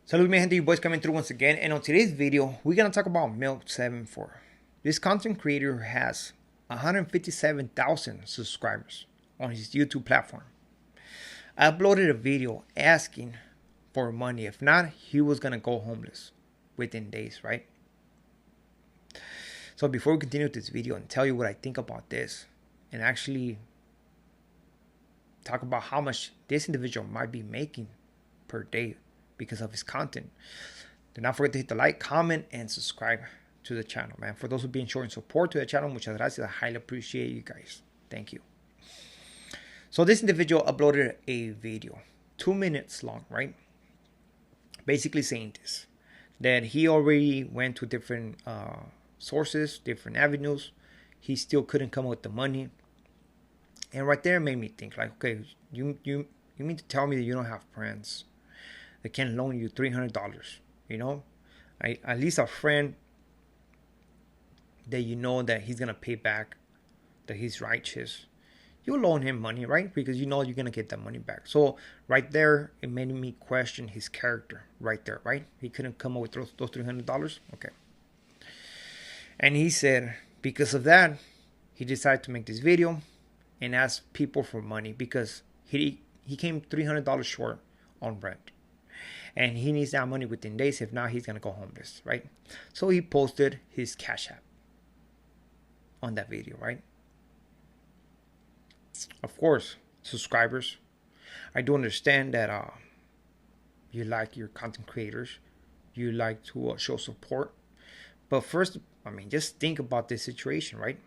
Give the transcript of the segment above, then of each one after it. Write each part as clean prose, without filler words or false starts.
Salud, mi gente, you boys coming through once again. And on today's video, we're gonna talk about Milk74. This content creator has 157,000 subscribers on his YouTube platform. I uploaded a video asking for money. If not, he was gonna go homeless within days, right? So before we continue with this video and tell you what I think about this, and actually talk about how much this individual might be making per day because of his content, do not forget to hit the like, comment, and subscribe to the channel, man. For those who've been showing support to the channel, muchas gracias. I highly appreciate you guys. Thank you. So this individual uploaded a video, 2 minutes long, right? Basically saying this, that he already went to different sources, different avenues. He still couldn't come up with the money. And right there made me think, like, okay, you mean to tell me that you don't have friends that can loan you $300? You know, at least a friend that you know that he's gonna pay back, that he's righteous. You loan him money, right? Because you know you're gonna get that money back. So right there, it made me question his character. Right there, right? He couldn't come up with those $300. Okay. And he said because of that, he decided to make this video and ask people for money because he came $300 short on rent. And he needs that money within days. If not, he's gonna go homeless, right? So he posted his Cash App on that video, right? Of course, subscribers, I do understand that you like your content creators, you like to show support, but first, I mean, just think about this situation, right?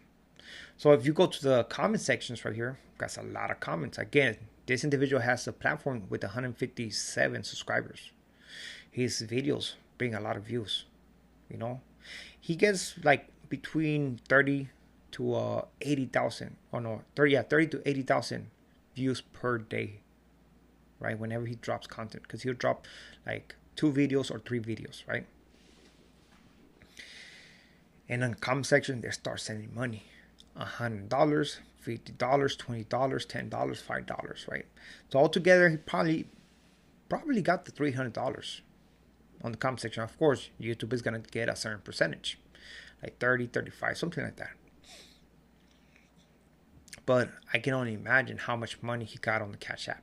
So if you go to the comment sections right here, got a lot of comments. Again, this individual has a platform with 157 subscribers. His videos bring a lot of views. You know, he gets like between 30 to 80,000. Oh no, 30 to 80,000 views per day. Right, whenever he drops content, because he'll drop like 2 videos or 3 videos, right? And in the comment section, they start sending money. $100, $50, $20, $10, $5, right? So altogether, he probably got the $300 on the comment section. Of course, YouTube is gonna get a certain percentage, like 30, 35, something like that. But I can only imagine how much money he got on the Cash App,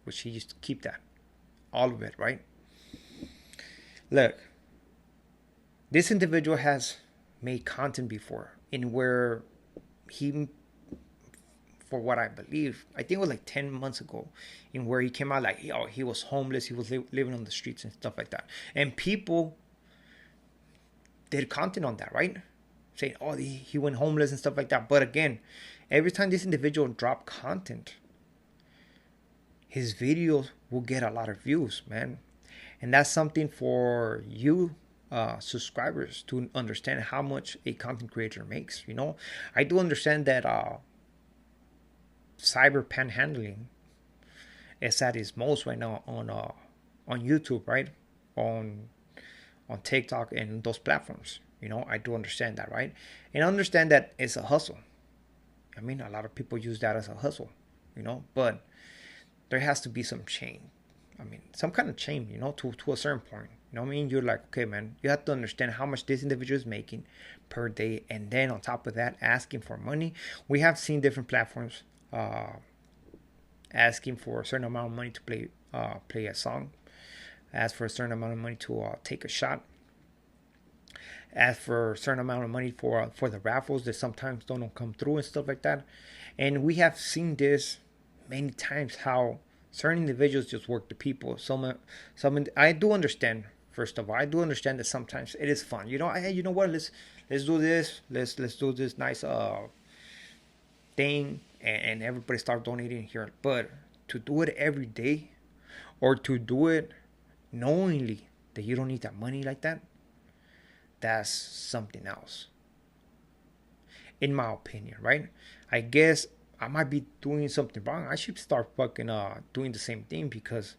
which he used to keep that, all of it, right? Look, this individual has made content before in where he, for what I believe, I think it was like 10 months ago, in where he came out like, oh, he was homeless, he was living on the streets and stuff like that. And people did content on that, right? Saying, oh, he went homeless and stuff like that. But again, every time this individual dropped content, his videos will get a lot of views, man. And that's something for you subscribers to understand how much a content creator makes. You know, I do understand that cyber panhandling is at its most right now on YouTube, right? On TikTok and those platforms. You know, I do understand that, right? And I understand that it's a hustle. I mean, a lot of people use that as a hustle, you know, but there has to be some change. I mean, some kind of change, you know, to a certain point. You know what I mean? You're like, okay, man, you have to understand how much this individual is making per day. And then on top of that, asking for money. We have seen different platforms asking for a certain amount of money to play a song, ask for a certain amount of money to take a shot, ask for a certain amount of money for the raffles that sometimes don't come through and stuff like that. And we have seen this many times, how certain individuals just work the people. I do understand. First of all, I do understand that sometimes it is fun. You know, hey, you know what? Let's do this. Let's do this nice thing, and everybody start donating here. But to do it every day, or to do it knowingly that you don't need that money like that, that's something else, in my opinion, right? I guess I might be doing something wrong. I should start fucking doing the same thing, because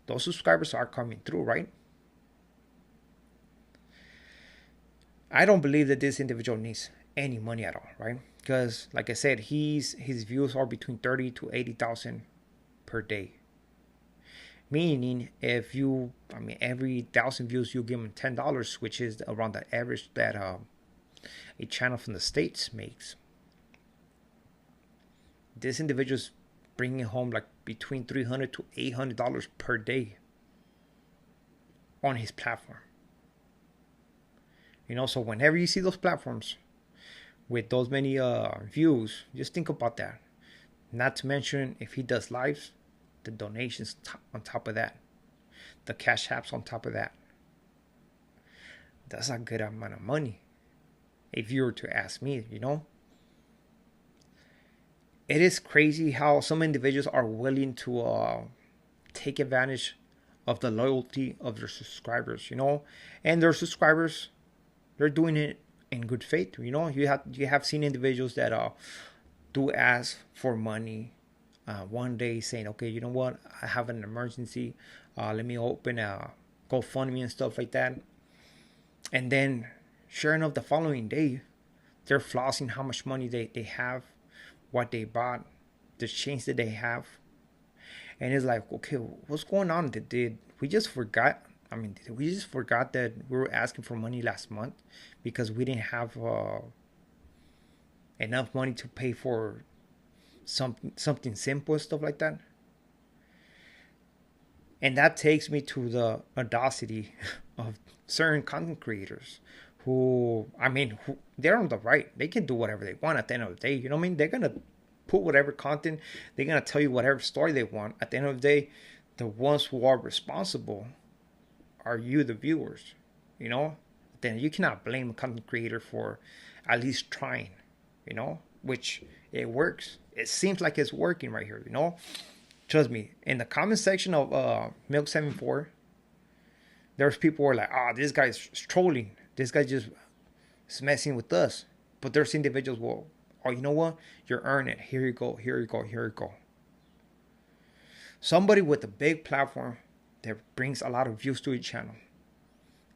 those subscribers are coming through, right? I don't believe that this individual needs any money at all, right? Because like I said, his views are between 30 to 80,000 per day. Meaning, if you, I mean, every 1,000 views, you give them $10, which is around the average that a channel from the States makes. This individual's bringing home like between $300 to $800 per day on his platform. So whenever you see those platforms with those many views, just think about that. Not to mention, if he does lives, the donations on top of that, the cash apps on top of that. That's a good amount of money, if you were to ask me. It is crazy how some individuals are willing to take advantage of the loyalty of their subscribers, and their subscribers, they're doing it in good faith. You have seen individuals that do ask for money. One day saying, okay, you know what? I have an emergency. Let me open a GoFundMe and stuff like that. And then, sure enough, the following day, they're flossing how much money they have, what they bought, the change that they have. And it's like, okay, what's going on? Did we just forgot? I mean, did we just forgot that we were asking for money last month because we didn't have enough money to pay for something simple and stuff like that? And that takes me to the audacity of certain content creators who they're on the right. They can do whatever they want at the end of the day. You know what I mean? They're going to put whatever content, they're going to tell you whatever story they want. At the end of the day, the ones who are responsible are you, the viewers. Then you cannot blame a content creator for at least trying, which it works. It seems like it's working right here, Trust me, in the comment section of Milk74, there's people who are like, this guy's trolling. This guy just is messing with us. But there's individuals, well, you know what? You're earning it. Here you go, here you go, here you go. Somebody with a big platform that brings a lot of views to his channel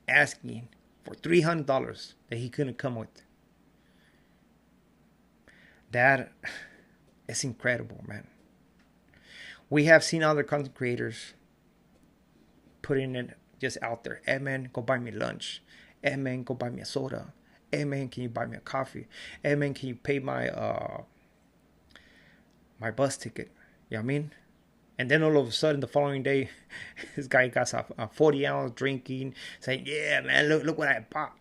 asking for $300 that he couldn't come with. That is incredible, man. We have seen other content creators putting it just out there. Hey, man, go buy me lunch. Hey, man, go buy me a soda. Hey, man, can you buy me a coffee? Hey, man, can you pay my my bus ticket? You know what I mean? And then all of a sudden, the following day, this guy got a 40-ounce drinking, saying, yeah, man, look what I bought.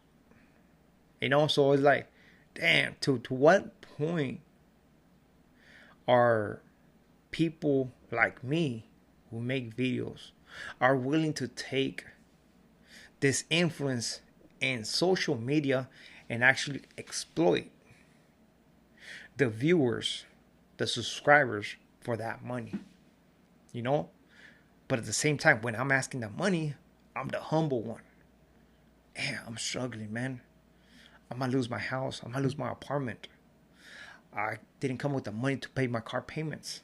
So it's like, damn, to what point are people like me who make videos are willing to take this influence in social media and actually exploit the viewers, the subscribers for that money? But at the same time, when I'm asking the money, I'm the humble one. Damn, I'm struggling, man. I'm gonna lose my house. I'm gonna lose my apartment. I didn't come with the money to pay my car payments.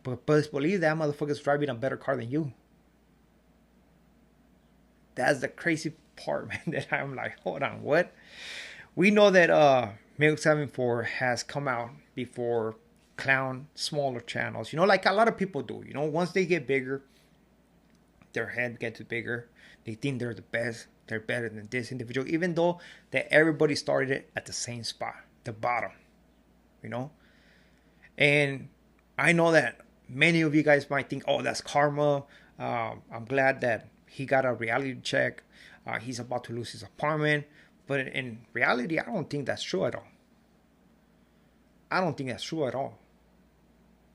But believe that motherfucker's driving a better car than you. That's the crazy part, man, that I'm like, hold on, what? We know that Milk74 has come out before clown smaller channels, like a lot of people do. Once they get bigger, their head gets bigger. They think they're the best. They're better than this individual, even though that everybody started it at the same spot, the bottom. And I know that many of you guys might think, oh, that's karma. I'm glad that he got a reality check. He's about to lose his apartment. But in reality, I don't think that's true at all. I don't think that's true at all,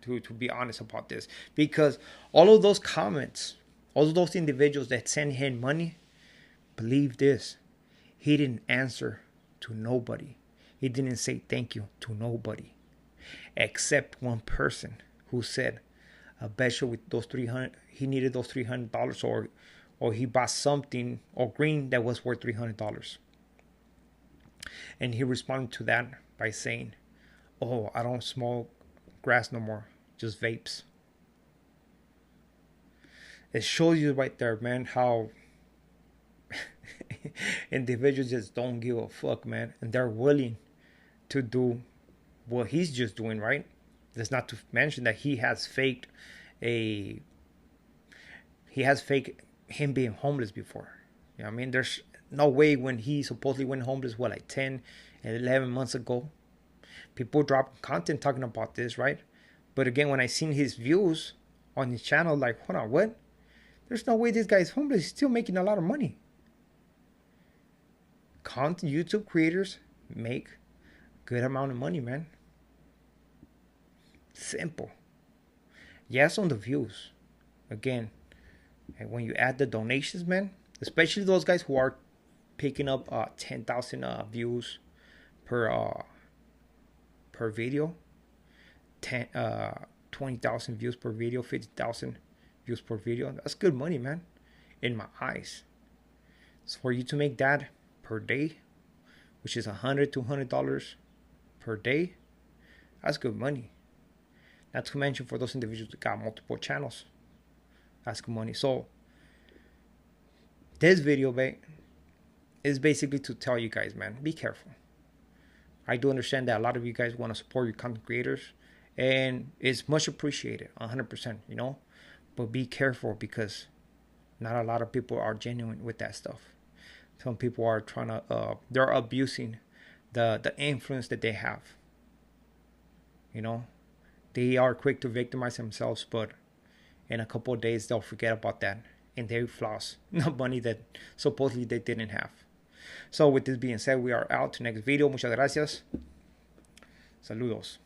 to be honest about this. Because all of those comments, all of those individuals that send him money, believe this, he didn't answer to nobody. He didn't say thank you to nobody. Except one person who said, I bet you with those 300, he needed those $300, or he bought something or green that was worth $300. And he responded to that by saying, oh, I don't smoke grass no more, just vapes. It shows you right there, man, how individuals just don't give a fuck, man. And they're willing to do what he's just doing, right? That's not to mention that he has faked a he has fake him being homeless before. You know what I mean? There's no way when he supposedly went homeless, what, like 10 and 11 months ago. People drop content talking about this, right? But again, when I seen his views on his channel, like, hold on, what? There's no way this guy's homeless. He's still making a lot of money. Content YouTube creators make a good amount of money, man. Simple. Yes, on the views. Again, and when you add the donations, man, especially those guys who are picking up 10,000 views per video, 20,000 views per video, 50,000 views per video. That's good money, man, in my eyes. So for you to make that per day, which is $100, $200 per day, that's good money. Not to mention for those individuals that got multiple channels, that's good money. So this video, is basically to tell you guys, man, be careful. I do understand that a lot of you guys want to support your content creators, and it's much appreciated, 100%, you know. But be careful, because not a lot of people are genuine with that stuff. Some people are trying to, they're abusing the influence that they have. You know, they are quick to victimize themselves, but in a couple of days they'll forget about that and they floss the money that supposedly they didn't have. So with this being said, we are out to next video. Muchas gracias. Saludos.